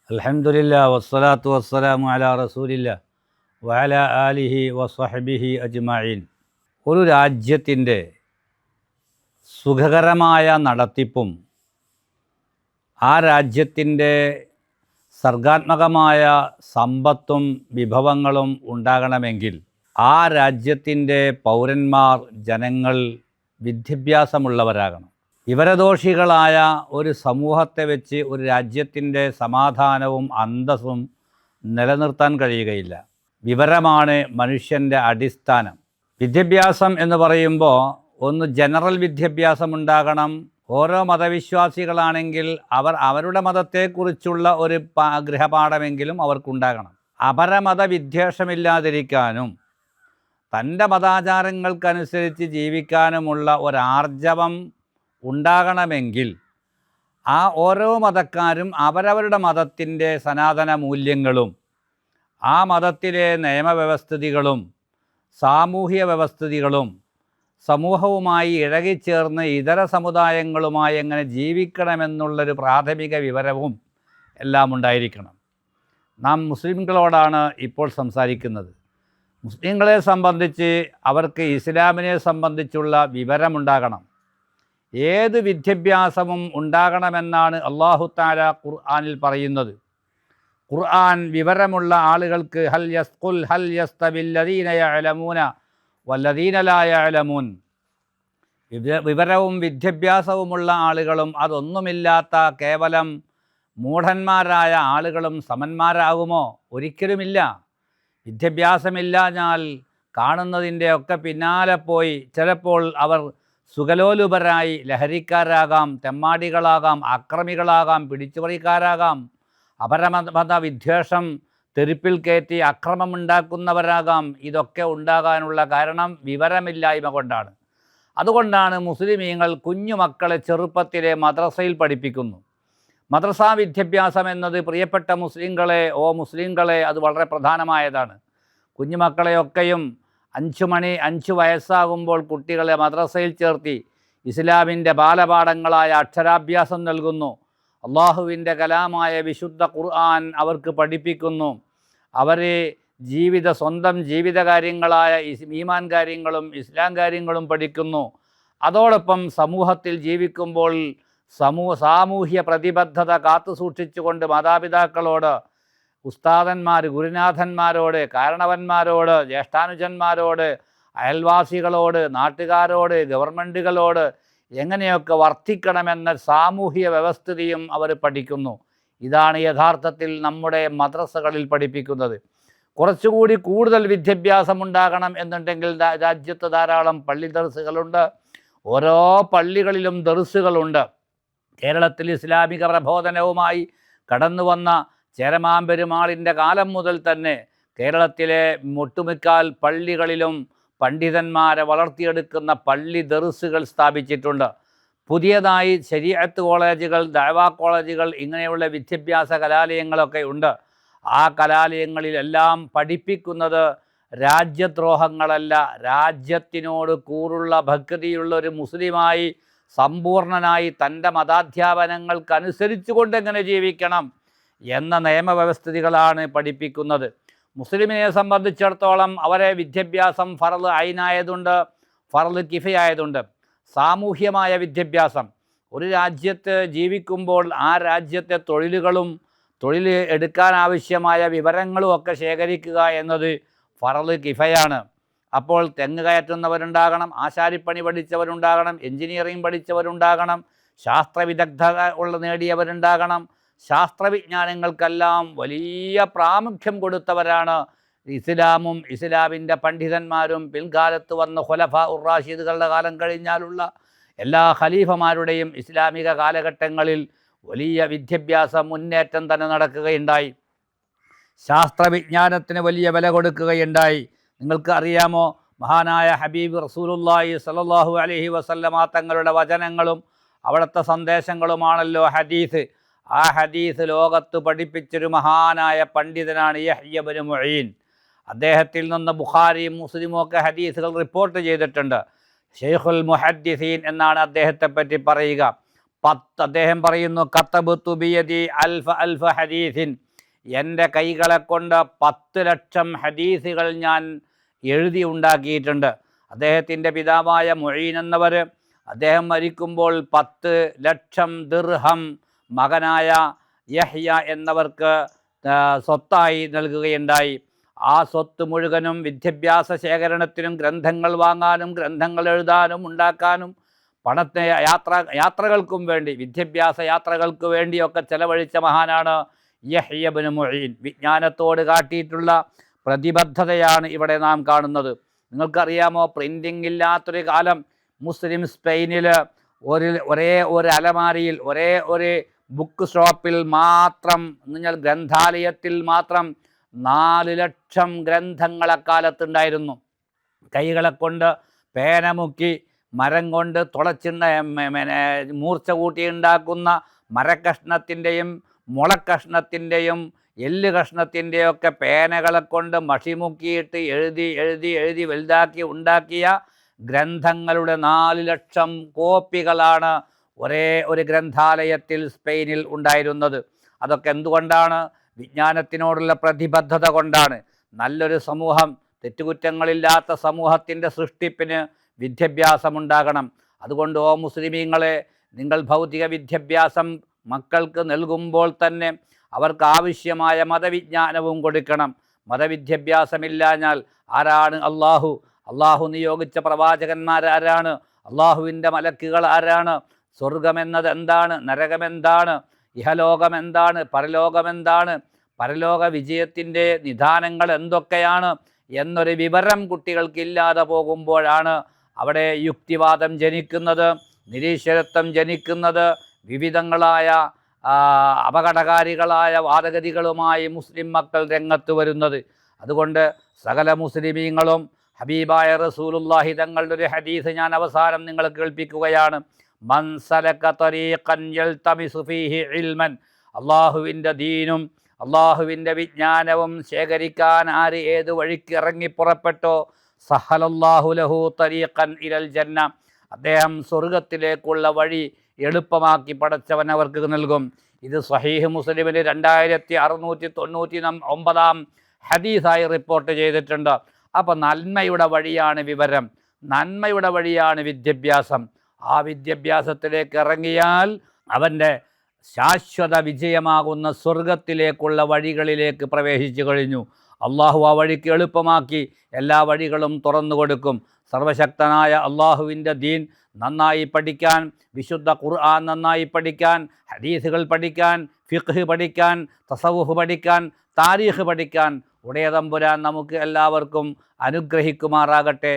അൽഹംദുലില്ലാ വസ്സലാത്തു വസ്സലാമു അലാ റസൂലില്ലാ വഅലാ ആലിഹി വസ്വഹ്ബിഹി അജ്മഈൻ. ഒരു രാജ്യത്തിൻ്റെ സുഖകരമായ നടത്തിപ്പും ആ രാജ്യത്തിൻ്റെ സർഗാത്മകമായ സമ്പത്തും വിഭവങ്ങളും ഉണ്ടാകണമെങ്കിൽ ആ രാജ്യത്തിൻ്റെ പൗരന്മാർ, ജനങ്ങൾ വിദ്യാഭ്യാസമുള്ളവരാകണം. വിവരദോഷികളായ ഒരു സമൂഹത്തെ വെച്ച് ഒരു രാജ്യത്തിൻ്റെ സമാധാനവും അന്തസ്സും നിലനിർത്താൻ കഴിയുകയില്ല. വിവരമാണ് മനുഷ്യൻ്റെ അടിസ്ഥാനം. വിദ്യാഭ്യാസം എന്ന് പറയുമ്പോൾ ഒന്ന് ജനറൽ വിദ്യാഭ്യാസം ഉണ്ടാകണം. ഓരോ മതവിശ്വാസികളാണെങ്കിൽ അവർ അവരുടെ മതത്തെക്കുറിച്ചുള്ള ഒരു ഗൃഹപാഠമെങ്കിലും അവർക്കുണ്ടാകണം. അപരമത വിദ്വേഷമില്ലാതിരിക്കാനും തൻ്റെ മതാചാരങ്ങൾക്കനുസരിച്ച് ജീവിക്കാനുമുള്ള ഒരാർജവം ഉണ്ടാകണമെങ്കിൽ ആ ഓരോ മതക്കാരും അവരവരുടെ മതത്തിൻ്റെ സനാതന മൂല്യങ്ങളും ആ മതത്തിലെ നിയമവ്യവസ്ഥിതികളും സാമൂഹിക വ്യവസ്ഥിതികളും സമൂഹവുമായി ഇഴകിച്ചേർന്ന് ഇതര സമുദായങ്ങളുമായി എങ്ങനെ ജീവിക്കണമെന്നുള്ളൊരു പ്രാഥമിക വിവരവും എല്ലാം ഉണ്ടായിരിക്കണം. നാം മുസ്ലിംകളോടാണ് ഇപ്പോൾ സംസാരിക്കുന്നത്. മുസ്ലിങ്ങളെ സംബന്ധിച്ച് അവർക്ക് ഇസ്ലാമിനെ സംബന്ധിച്ചുള്ള വിവരമുണ്ടാകണം. ഏത് വിദ്യാഭ്യാസവും ഉണ്ടാകണമെന്നാണ് അല്ലാഹു തആല ഖുർആനിൽ പറയുന്നത്. ഖുർആൻ വിവരമുള്ള ആളുകൾക്ക് ഹൽ യസ്തവില്ലദീന യഅലമൂന വല്ലദീന ലാ യഅലമൂൻ, വിവരവും വിദ്യാഭ്യാസവുമുള്ള ആളുകളും അതൊന്നുമില്ലാത്ത കേവലം മൂഢന്മാരായ ആളുകളും സമന്മാരാകുമോ? ഒരിക്കലുമില്ല. വിദ്യാഭ്യാസമില്ലാഞ്ഞാൽ കാണുന്നതിൻ്റെ ഒക്കെ പിന്നാലെ പോയി ചിലപ്പോൾ അവർ സുഖലോലുപരായി ലഹരിക്കാരാകാം, തെമ്മാടികളാകാം, അക്രമികളാകാം, പിടിച്ചുപറിക്കാരാകാം, അപരമത വിദ്വേഷം തെരുപ്പിൽ കയറ്റി അക്രമമുണ്ടാക്കുന്നവരാകാം. ഇതൊക്കെ ഉണ്ടാകാനുള്ള കാരണം വിവരമില്ലായ്മ കൊണ്ടാണ്. അതുകൊണ്ടാണ് മുസ്ലിമീങ്ങൾ കുഞ്ഞുമക്കളെ ചെറുപ്പത്തിലെ മദ്രസയിൽ പഠിപ്പിക്കുന്നു. മദ്രസാ വിദ്യാഭ്യാസം എന്നത് പ്രിയപ്പെട്ട മുസ്ലിങ്ങളെ അത് വളരെ പ്രധാനമായതാണ്. കുഞ്ഞുമക്കളെയൊക്കെയും 5 വയസ്സാകുമ്പോൾ കുട്ടികളെ മദ്രസയിൽ ചേർത്തി ഇസ്ലാമിൻ്റെ ബാലപാഠങ്ങളായ അക്ഷരാഭ്യാസം നൽകുന്നു. അള്ളാഹുവിൻ്റെ കലാമായ വിശുദ്ധ ഖുർആൻ അവർക്ക് പഠിപ്പിക്കുന്നു. അവരെ സ്വന്തം ജീവിത കാര്യങ്ങളായ ഈമാൻ കാര്യങ്ങളും ഇസ്ലാം കാര്യങ്ങളും പഠിക്കുന്നു. അതോടൊപ്പം സമൂഹത്തിൽ ജീവിക്കുമ്പോൾ സാമൂഹ്യ പ്രതിബദ്ധത കാത്തു സൂക്ഷിച്ചുകൊണ്ട് മാതാപിതാക്കളോട്, ഉസ്താദന്മാർ, ഗുരുനാഥന്മാരോട്, കാരണവന്മാരോട്, ജ്യേഷ്ഠാനുജന്മാരോട്, അയൽവാസികളോട്, നാട്ടുകാരോട്, ഗവൺമെൻറ്റുകളോട് എങ്ങനെയൊക്കെ വർത്തിക്കണമെന്ന സാമൂഹിക വ്യവസ്ഥിതിയും അവർ പഠിക്കുന്നു. ഇതാണ് യഥാർത്ഥത്തിൽ നമ്മുടെ മദ്രസകളിൽ പഠിപ്പിക്കുന്നത്. കുറച്ചുകൂടി കൂടുതൽ വിദ്യാഭ്യാസം ഉണ്ടാകണം എന്നുണ്ടെങ്കിൽ രാജ്യത്ത് ധാരാളം പള്ളി ദർസുകളുണ്ട്. ഓരോ പള്ളികളിലും ദർസുകളുണ്ട്. കേരളത്തിൽ ഇസ്ലാമിക പ്രബോധനവുമായി കടന്നു വന്ന ചേരമാൻ കാലം മുതൽ തന്നെ കേരളത്തിലെ ഒട്ടുമിക്കാൽ പള്ളികളിലും പണ്ഡിതന്മാരെ വളർത്തിയെടുക്കുന്ന പള്ളി ദർസുകൾ സ്ഥാപിച്ചിട്ടുണ്ട്. പുതിയതായി ശരീഅത്ത് കോളേജുകൾ, ദഅവാ കോളേജുകൾ, ഇങ്ങനെയുള്ള വിദ്യാഭ്യാസ കലാലയങ്ങളൊക്കെ ഉണ്ട്. ആ കലാലയങ്ങളിലെല്ലാം പഠിപ്പിക്കുന്നത് രാജ്യദ്രോഹങ്ങളല്ല, രാജ്യത്തിനോട് കൂറുള്ള ഭക്തിയുള്ള ഒരു മുസ്ലിമായി സമ്പൂർണനായി തൻ്റെ മതാധ്യാപനങ്ങൾക്കനുസരിച്ച് കൊണ്ടെങ്ങനെ ജീവിക്കണം എന്ന നിയമവ്യവസ്ഥിതികളാണ് പഠിപ്പിക്കുന്നത്. മുസ്ലിമിനെ സംബന്ധിച്ചിടത്തോളം അവരെ വിദ്യാഭ്യാസം ഫർള് ഐനായതുണ്ട്, ഫർള് കിഫയായതുണ്ട്. സാമൂഹ്യമായ വിദ്യാഭ്യാസം, ഒരു രാജ്യത്ത് ജീവിക്കുമ്പോൾ ആ രാജ്യത്തെ തൊഴിൽ എടുക്കാനാവശ്യമായ വിവരങ്ങളും ഒക്കെ ശേഖരിക്കുക എന്നത് ഫർള് കിഫയാണ്. അപ്പോൾ തെങ്ങ് കയറ്റുന്നവരുണ്ടാകണം, ആശാരിപ്പണി പഠിച്ചവരുണ്ടാകണം, എൻജിനീയറിംഗ് പഠിച്ചവരുണ്ടാകണം, ശാസ്ത്രവിദഗ്ധത നേടിയവരുണ്ടാകണം. ശാസ്ത്രവിജ്ഞാനങ്ങൾക്കെല്ലാം വലിയ പ്രാമുഖ്യം കൊടുത്തവരാണ് ഇസ്ലാമും ഇസ്ലാമിൻ്റെ പണ്ഡിതന്മാരും. പിൽക്കാലത്ത് വന്ന ഖുലഫാ റാഷിദുകളുടെ കാലം കഴിഞ്ഞാലുള്ള എല്ലാ ഖലീഫമാരുടെയും ഇസ്ലാമിക കാലഘട്ടങ്ങളിൽ വലിയ വിദ്യാഭ്യാസ മുന്നേറ്റം തന്നെ നടക്കുകയുണ്ടായി. ശാസ്ത്രവിജ്ഞാനത്തിന് വലിയ വില കൊടുക്കുകയുണ്ടായി. നിങ്ങൾക്ക് അറിയാമോ, മഹാനായ ഹബീബ് റസൂലുള്ളാഹി സ്വല്ലല്ലാഹു അലൈഹി വസല്ലമ തങ്ങളുടെ വചനങ്ങളും അവിടുത്തെ സന്ദേശങ്ങളുമാണല്ലോ ഹദീസ്. ആ ഹദീസ് ലോകത്ത് പഠിപ്പിച്ചൊരു മഹാനായ പണ്ഡിതനാണ് യഹ്യ ഇബ്നു മുഈൻ. അദ്ദേഹത്തിൽ നിന്ന് ബുഖാരിയും മുസ്ലിമും ഒക്കെ ഹദീസുകൾ റിപ്പോർട്ട് ചെയ്തിട്ടുണ്ട്. ഷെയ്ഖുൽ മുഹദ്ദിസീൻ എന്നാണ് അദ്ദേഹത്തെ പറ്റി പറയുക. അദ്ദേഹം പറയുന്നു, കത്തബത്തു ബിയദി അൽഫ അൽഫ ഹദീസിൻ, എൻ്റെ കൈകളെ കൊണ്ട് 10 ലക്ഷം ഹദീസുകൾ ഞാൻ എഴുതി ഉണ്ടാക്കിയിട്ടുണ്ട്. അദ്ദേഹത്തിൻ്റെ പിതാവായ മുഈൻ എന്നവർ അദ്ദേഹം മരിക്കുമ്പോൾ 10 ലക്ഷം ദിർഹം മകനായ യഹ്യ എന്നവർക്ക് സ്വത്തായി നൽകുകയുണ്ടായി. ആ സ്വത്ത് മുഴുവനും വിദ്യാഭ്യാസ ശേഖരണത്തിനും ഗ്രന്ഥങ്ങൾ വാങ്ങാനും ഗ്രന്ഥങ്ങൾ എഴുതാനും ഉണ്ടാക്കാനും പണത്തെ യാത്രകൾക്കും വേണ്ടി, വിദ്യാഭ്യാസ യാത്രകൾക്ക് വേണ്ടിയൊക്കെ ചെലവഴിച്ച മഹാനാണ് യഹ്യ ഇബ്നു മുഈൻ. വിജ്ഞാനത്തോട് കാട്ടിയിട്ടുള്ള പ്രതിബദ്ധതയാണ് ഇവിടെ നാം കാണുന്നത്. നിങ്ങൾക്കറിയാമോ, പ്രിൻറ്റിംഗ് ഇല്ലാത്തൊരു കാലം മുസ്ലിം സ്പെയിനിൽ ഒരേ ഒരു അലമാരിയിൽ, ഒരേ ഒരു ബുക്ക് ഷോപ്പിൽ മാത്രം, നിങ്ങൾ ഗ്രന്ഥാലയത്തിൽ മാത്രം 4 ലക്ഷം ഗ്രന്ഥങ്ങൾ അക്കാലത്തുണ്ടായിരുന്നു. കൈകളെ കൊണ്ട് പേന മുക്കി മരം കൊണ്ട് മൂർച്ച കൂട്ടി ഉണ്ടാക്കുന്ന മരക്കഷ്ണത്തിൻ്റെയും മുളക്കഷ്ണത്തിൻ്റെയും എല്ല് കഷ്ണത്തിൻ്റെയൊക്കെ പേനകളെ കൊണ്ട് മഷിമുക്കിയിട്ട് എഴുതി എഴുതി എഴുതി വലുതാക്കി ഉണ്ടാക്കിയ ഗ്രന്ഥങ്ങളുടെ 4 ലക്ഷം കോപ്പികളാണ് ഒരേ ഒരു ഗ്രന്ഥാലയത്തിൽ സ്പെയിനിൽ ഉണ്ടായിരുന്നത്. അതൊക്കെ എന്തുകൊണ്ടാണ്? വിജ്ഞാനത്തിനോടുള്ള പ്രതിബദ്ധത കൊണ്ടാണ്. നല്ലൊരു സമൂഹം, തെറ്റുകുറ്റങ്ങളില്ലാത്ത സമൂഹത്തിൻ്റെ സൃഷ്ടിപ്പിന് വിദ്യാഭ്യാസമുണ്ടാകണം. അതുകൊണ്ട് ഓ മുസ്ലിമീങ്ങളെ, നിങ്ങൾ ഭൗതിക വിദ്യാഭ്യാസം മക്കൾക്ക് നൽകുമ്പോൾ തന്നെ അവർക്ക് ആവശ്യമായ മതവിജ്ഞാനവും കൊടുക്കണം. മതവിദ്യാഭ്യാസമില്ലാഞ്ഞാൽ ആരാണ് അള്ളാഹു നിയോഗിച്ച പ്രവാചകന്മാരാരാണ്? അള്ളാഹുവിൻ്റെ മലക്കുകൾ ആരാണ്? സ്വർഗമെന്നത് എന്താണ്? നരകമെന്താണ്? ഇഹലോകമെന്താണ്? പരലോകമെന്താണ്? പരലോക വിജയത്തിൻ്റെ നിദാനങ്ങൾ എന്തൊക്കെയാണ് എന്നൊരു വിവരം കുട്ടികൾക്കില്ലാതെ പോകുമ്പോഴാണ് അവിടെ യുക്തിവാദം ജനിക്കുന്നത്, നിരീശ്വരത്വം ജനിക്കുന്നത്, വിവിധങ്ങളായ അപകടകാരികളായ വാദഗതികളുമായി മുസ്ലിം മക്കൾ രംഗത്ത് വരുന്നത്. അതുകൊണ്ട് സകല മുസ്ലിമീങ്ങളും ഹബീബായ റസൂലുള്ളാഹി തങ്ങളുടെ ഒരു ഹദീസ് ഞാൻ അവസാനം നിങ്ങളെ കേൾപ്പിക്കുകയാണ്. മൻ സലക തരീഖൻ യൽതമിസു ഫീഹി ഇൽമൻ, അള്ളാഹുവിൻ്റെ ദീനും അള്ളാഹുവിൻ്റെ വിജ്ഞാനവും ശേഖരിക്കാൻ ആര് ഏത് വഴിക്ക് ഇറങ്ങി പുറപ്പെട്ടോ, സഹലല്ലാഹു ലഹു തരീഖൻ ഇലൽ ജന്ന, അദ്ദേഹം സ്വർഗത്തിലേക്കുള്ള വഴി എളുപ്പമാക്കി പടച്ചവൻ അവർക്ക് നൽകും. ഇത് സ്വഹീഹ് മുസ്ലിമിൽ 2699 ഹദീസായി റിപ്പോർട്ട് ചെയ്തിട്ടുണ്ട്. അപ്പോൾ നന്മയുടെ വഴിയാണ് വിവരം, നന്മയുടെ വഴിയാണ് വിദ്യാഭ്യാസം. ആ വിദ്യാഭ്യാസത്തിലേക്ക് ഇറങ്ങിയാൽ അവൻ്റെ ശാശ്വത വിജയമാകുന്ന സ്വർഗത്തിലേക്കുള്ള വഴികളിലേക്ക് പ്രവേശിച്ചു കഴിഞ്ഞു. അള്ളാഹു ആ വഴിക്ക് എളുപ്പമാക്കി എല്ലാ വഴികളും തുറന്നു കൊടുക്കും. സർവശക്തനായ അള്ളാഹുവിൻ്റെ ദീൻ നന്നായി പഠിക്കാൻ, വിശുദ്ധ ഖുർആൻ നന്നായി പഠിക്കാൻ, ഹദീസുകൾ പഠിക്കാൻ, ഫിഖ് പഠിക്കാൻ, തസവുഫ് പഠിക്കാൻ, താരീഖ് പഠിക്കാൻ ഉടയ തമ്പുരാൻ നമുക്ക് എല്ലാവർക്കും അനുഗ്രഹിക്കുമാറാകട്ടെ.